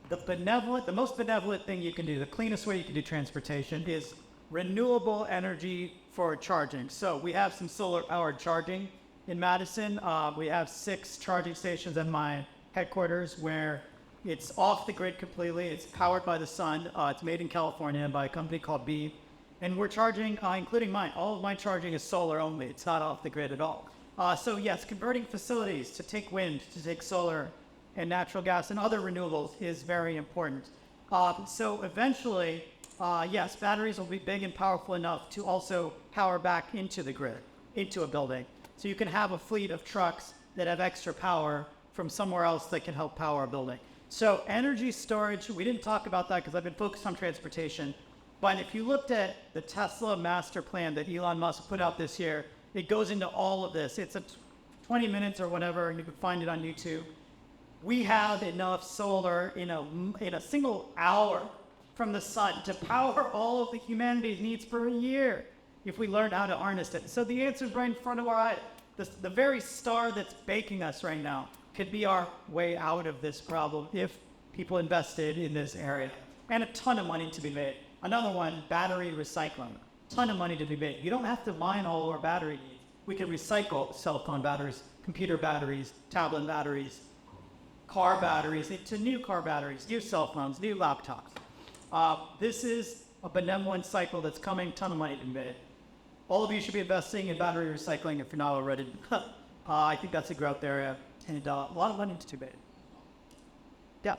the most benevolent thing you can do, the cleanest way you can do transportation is renewable energy for charging. So we have some solar-powered charging in Madison. We have 6 charging stations at my headquarters where it's off the grid completely. It's powered by the sun. It's made in California by a company called B. And we're charging, including mine. All of my charging is solar only. It's not off the grid at all. So yes, converting facilities to take wind, to take solar and natural gas and other renewables is very important. So eventually, yes, batteries will be big and powerful enough to also power back into the grid, into a building. So you can have a fleet of trucks that have extra power from somewhere else that can help power a building. So energy storage, we didn't talk about that because I've been focused on transportation. But if you looked at the Tesla master plan that Elon Musk put out this year, it goes into all of this. It's a 20 minutes or whatever, and you can find it on YouTube. We have enough solar in a single hour from the sun to power all of the humanity's needs for a year if we learn how to harness it. So the answer is right in front of our eyes. The very star that's baking us right now could be our way out of this problem if people invested in this area. And a ton of money to be made. Another one, battery recycling. Ton of money to be made. You don't have to mine all of our battery needs. We can recycle cell phone batteries, computer batteries, tablet batteries, car batteries into new car batteries, new cell phones, new laptops. This is a benevolent cycle that's coming, ton of money to be made. All of you should be investing in battery recycling if you're not already. I think that's a growth area and a lot of money to be made. Yeah.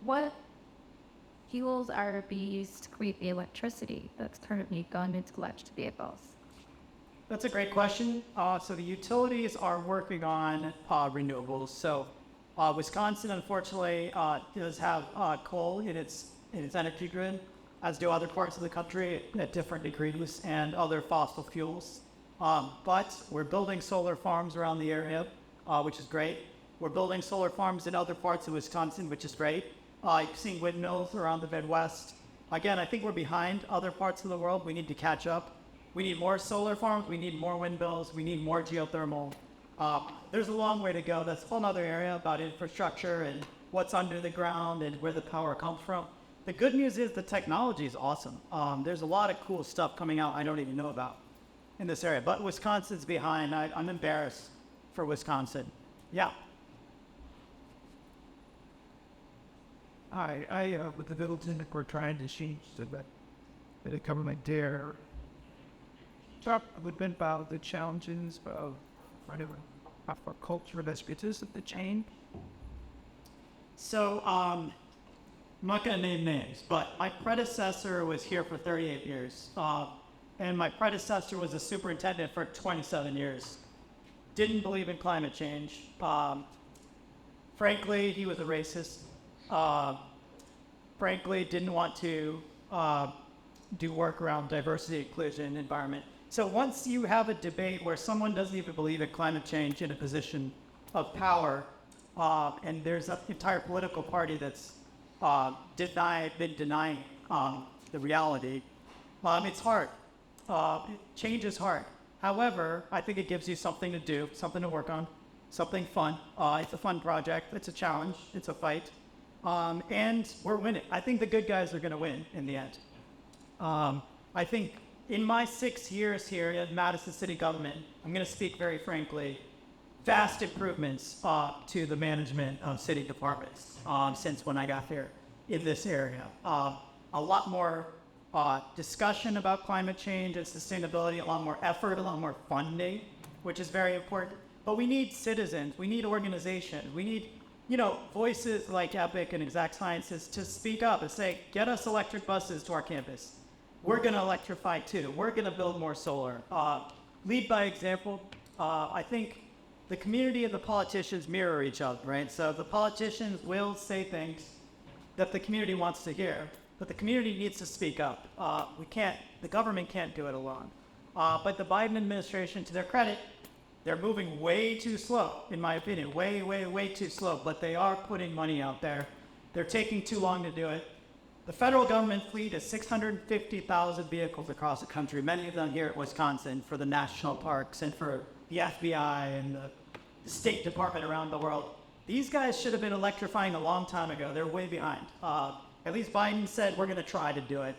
What fuels are being used to create the electricity that's currently gone into electric vehicles? That's a great question. So the utilities are working on renewables. So Wisconsin, unfortunately, does have coal in its energy grid, as do other parts of the country at different degrees, and other fossil fuels. But we're building solar farms around the area, which is great. We're building solar farms in other parts of Wisconsin, which is great. You've seen windmills around the Midwest. Again, I think we're behind other parts of the world. We need to catch up. We need more solar farms. We need more windmills. We need more geothermal. There's a long way to go. That's a whole other area about infrastructure and what's under the ground and where the power comes from. The good news is the technology is awesome. There's a lot of cool stuff coming out I don't even know about in this area. But Wisconsin's behind. I'm embarrassed for Wisconsin. Yeah. Hi, with the Middleton, we're trying to change the government there. Talk a little bit about the challenges of our culture that's because of the change. So, I'm not going to name names, but my predecessor was here for 38 years. And my predecessor was a superintendent for 27 years. Didn't believe in climate change. Frankly, he was a racist. Frankly, didn't want to do work around diversity, inclusion, environment. So once you have a debate where someone doesn't even believe in climate change in a position of power, and there's an entire political party that's been denying the reality, it's hard. Change is hard. However, I think it gives you something to do, something to work on, something fun. It's a fun project. It's a challenge. It's a fight. And we're winning. I think the good guys are going to win in the end. I think in my 6 years here at Madison City Government, I'm going to speak very frankly, vast improvements to the management of city departments since when I got here in this area. A lot more discussion about climate change and sustainability, a lot more effort, a lot more funding, which is very important. But we need citizens. We need organizations. We need voices like Epic and Exact Sciences to speak up and say, get us electric buses to our campus. We're going to electrify too. We're going to build more solar. Lead by example. I think the community and the politicians mirror each other, right? So the politicians will say things that the community wants to hear, but the community needs to speak up. The government can't do it alone. But the Biden administration, to their credit, they're moving way too slow, in my opinion, way, way, way too slow, but they are putting money out there. They're taking too long to do it. The federal government fleet is 650,000 vehicles across the country, many of them here at Wisconsin for the national parks and for the FBI and the State Department around the world. These guys should have been electrifying a long time ago. They're way behind. At least Biden said we're going to try to do it.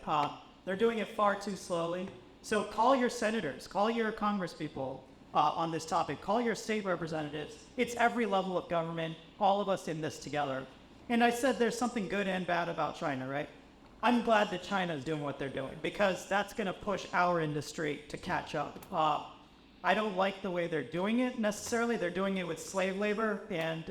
They're doing it far too slowly. So call your senators, call your congresspeople on this topic, call your state representatives. It's every level of government, all of us in this together. And I said there's something good and bad about China, right? I'm glad that China is doing what they're doing because that's going to push our industry to catch up. I don't like the way they're doing it necessarily. They're doing it with slave labor and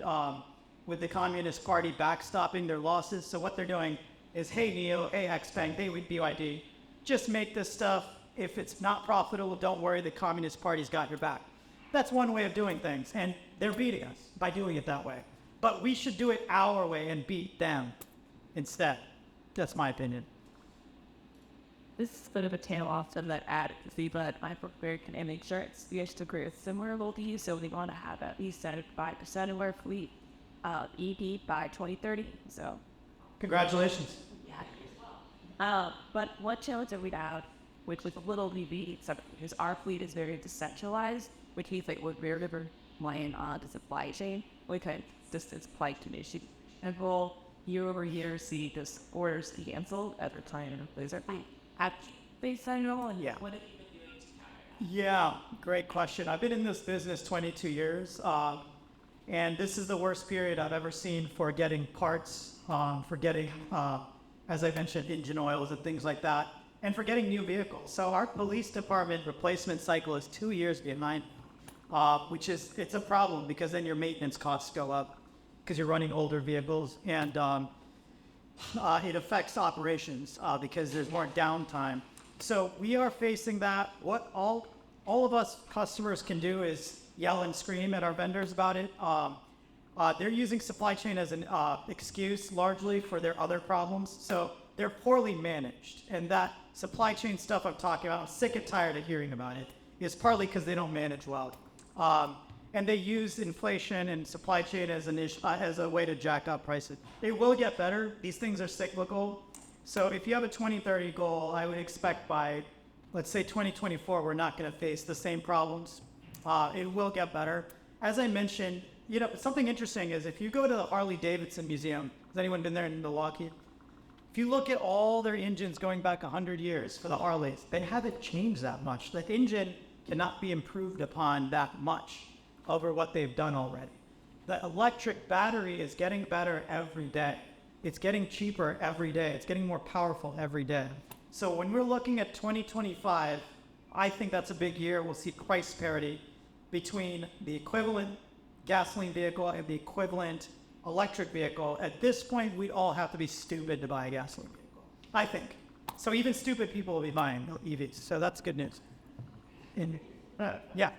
with the Communist Party backstopping their losses. So what they're doing is, hey, NEO, hey, XPeng, hey, BYD, just make this stuff. If it's not profitable, don't worry, the Communist Party's got your back. That's one way of doing things, and they're beating us by doing it that way. But we should do it our way and beat them instead. That's my opinion. This is a bit of a tail off of that advocacy, but I prepared can make sure it's we should agree with similar goals, so we want to have at least 75% of our fleet EV by 2030. So, Congratulations. yeah. But what challenge that we have, which was a little EV, because our fleet is very decentralized, which means like we're very reliant on the supply chain. We could just supply chain issue, and we'll year over year see just orders canceled at the time those are at base and Yeah. what have you been doing to counter that? Yeah, great question. I've been in this business 22 years, and this is the worst period I've ever seen for getting parts, for getting, as I mentioned, engine oils and things like that, and for getting new vehicles. So our police department replacement cycle is 2 years behind, which is, it's a problem because then your maintenance costs go up because you're running older vehicles, and it affects operations because there's more downtime. So we are facing that. What all of us customers can do is yell and scream at our vendors about it. They're using supply chain as an excuse largely for their other problems. So they're poorly managed. And that supply chain stuff I'm talking about, I'm sick and tired of hearing about it, is partly because they don't manage well. And they use inflation and supply chain as as a way to jack up prices. They will get better. These things are cyclical. So if you have a 2030 goal, I would expect by, let's say 2024, we're not going to face the same problems. It will get better. As I mentioned, something interesting is if you go to the Harley-Davidson Museum, has anyone been there in Milwaukee? If you look at all their engines going back 100 years for the Harleys, they haven't changed that much. The engine cannot be improved upon that much over what they've done already. The electric battery is getting better every day. It's getting cheaper every day. It's getting more powerful every day. So when we're looking at 2025, I think that's a big year. We'll see price parity between the equivalent gasoline vehicle and the equivalent electric vehicle. At this point, we'd all have to be stupid to buy a gasoline vehicle, I think. So even stupid people will be buying EVs. So that's good news. Yeah.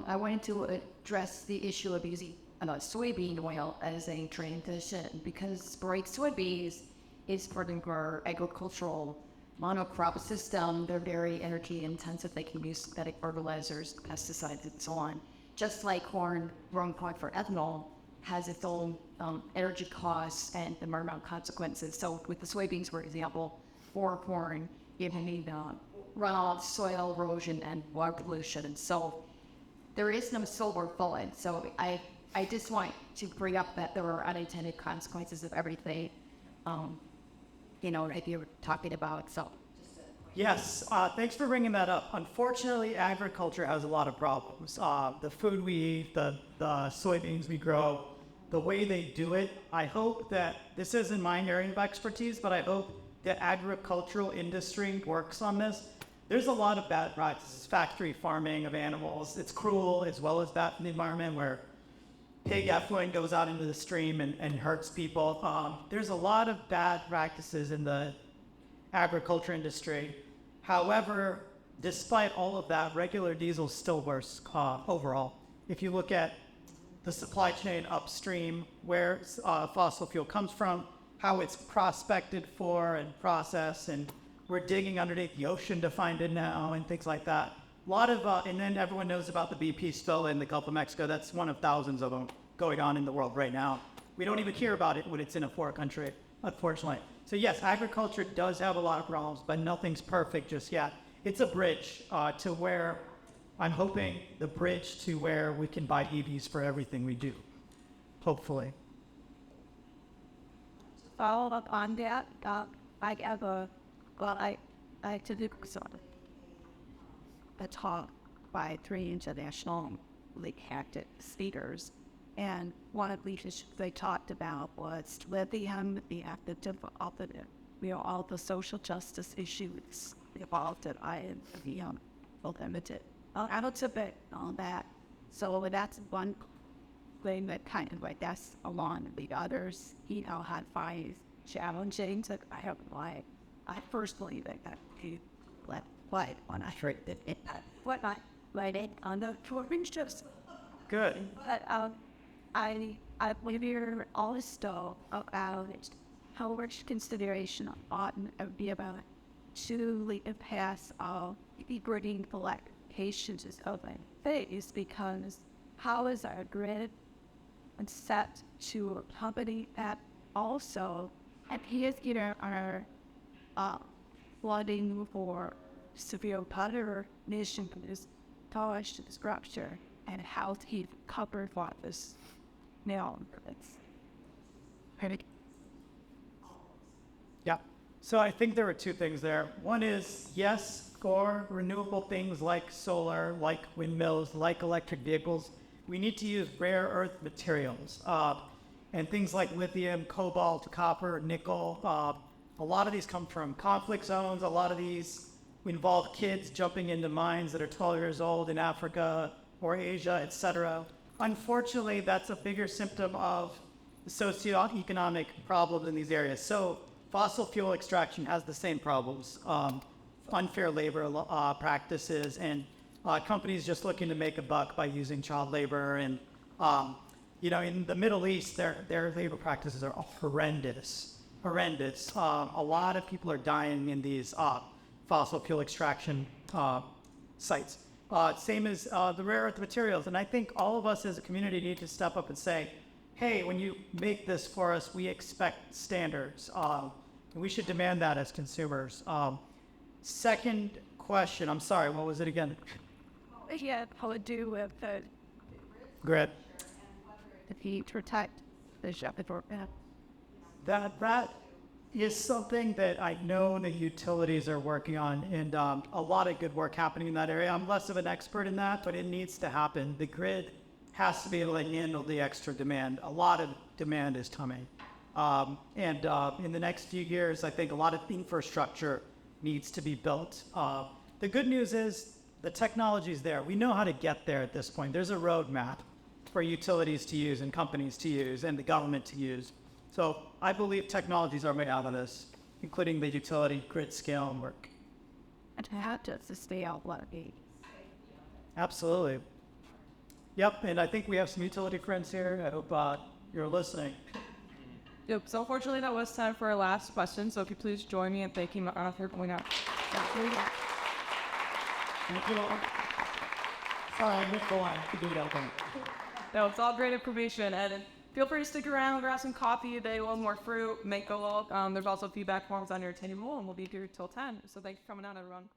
I wanted to address the issue of using soybean oil as a transition because bright soybeans is part of our agricultural monocrop system. They're very energy intensive. They can use synthetic fertilizers, pesticides, and so on. Just like corn, grown corn for ethanol, has its own energy costs and environmental consequences. So with the soybeans, for example, for corn, you need runoff, soil erosion, and water pollution. And so there is no silver bullet. So I just want to bring up that there are unintended consequences of everything, if you're talking about. So. Yes, thanks for bringing that up. Unfortunately, agriculture has a lot of problems. The food we eat, the soybeans we grow, the way they do it, I hope that, this isn't my area of expertise, but I hope the agricultural industry works on this. There's a lot of bad practices, factory farming of animals. It's cruel as well as bad for the environment where pig effluent goes out into the stream and hurts people. There's a lot of bad practices in the agriculture industry. However, despite all of that, regular diesel is still worse overall. If you look at the supply chain upstream, where fossil fuel comes from, how it's prospected for and processed, and we're digging underneath the ocean to find it now and things like that. A lot of, and then everyone knows about the BP spill in the Gulf of Mexico. That's one of thousands of them going on in the world right now. We don't even hear about it when it's in a foreign country, unfortunately. So yes, agriculture does have a lot of problems, but nothing's perfect just yet. It's a bridge to where, I'm hoping, the bridge to where we can buy EVs for everything we do, hopefully. Follow up on that, I have I took a talk by 3 international active speakers, and one of the issues they talked about was lithium, the active of all the social justice issues involved that I am limited. I don't debate on that. So that's one thing that kind of that's along the others, had find challenging that I have like. I personally think that he let play when I heard that it what I laid it on the just Good. but I believe you're also about how much consideration ought to be about to the pass of bringing electrification is open phase because how is our grid set to accompany that also appears our flooding for severe water nation is touched structure and how to cover for this now. Yeah. So I think there are two things there. One is, yes, for renewable things like solar, like windmills, like electric vehicles, we need to use rare earth materials. And things like lithium, cobalt, copper, nickel. A lot of these come from conflict zones. A lot of these involve kids jumping into mines that are 12 years old in Africa or Asia, etc. Unfortunately, that's a bigger symptom of the socioeconomic problems in these areas. So fossil fuel extraction has the same problems, unfair labor practices, and companies just looking to make a buck by using child labor. And You know, in the Middle East, their labor practices are horrendous. Horrendous. A lot of people are dying in these fossil fuel extraction sites. Same as the rare earth materials. And I think all of us as a community need to step up and say, hey, when you make this for us, we expect standards. And we should demand that as consumers. Second question, I'm sorry, what was it again? Yeah, how to do with the Grid. heat protect the shepherd or That is something that I know the utilities are working on, and a lot of good work happening in that area. I'm less of an expert in that, but it needs to happen. The grid has to be able to handle the extra demand. A lot of demand is coming. In the next few years, I think a lot of infrastructure needs to be built. The good news is the technology is there. We know how to get there at this point. There's a roadmap for utilities to use and companies to use and the government to use. So I believe technologies are made out of this, including the utility grid scale and work. and how does the stay out lucky? Absolutely. Yep, and I think we have some utility friends here. I hope you're listening. Yep, so unfortunately that was time for our last question, so if you please join me in thanking Mahanth for going out. Thank you all. Sorry, I missed the line. You can do that one. No, it's all great information, and feel free to stick around, grab some coffee today, one more fruit, make a look. There's also feedback forms on your table, and we'll be here till 10, so thanks for coming out, everyone.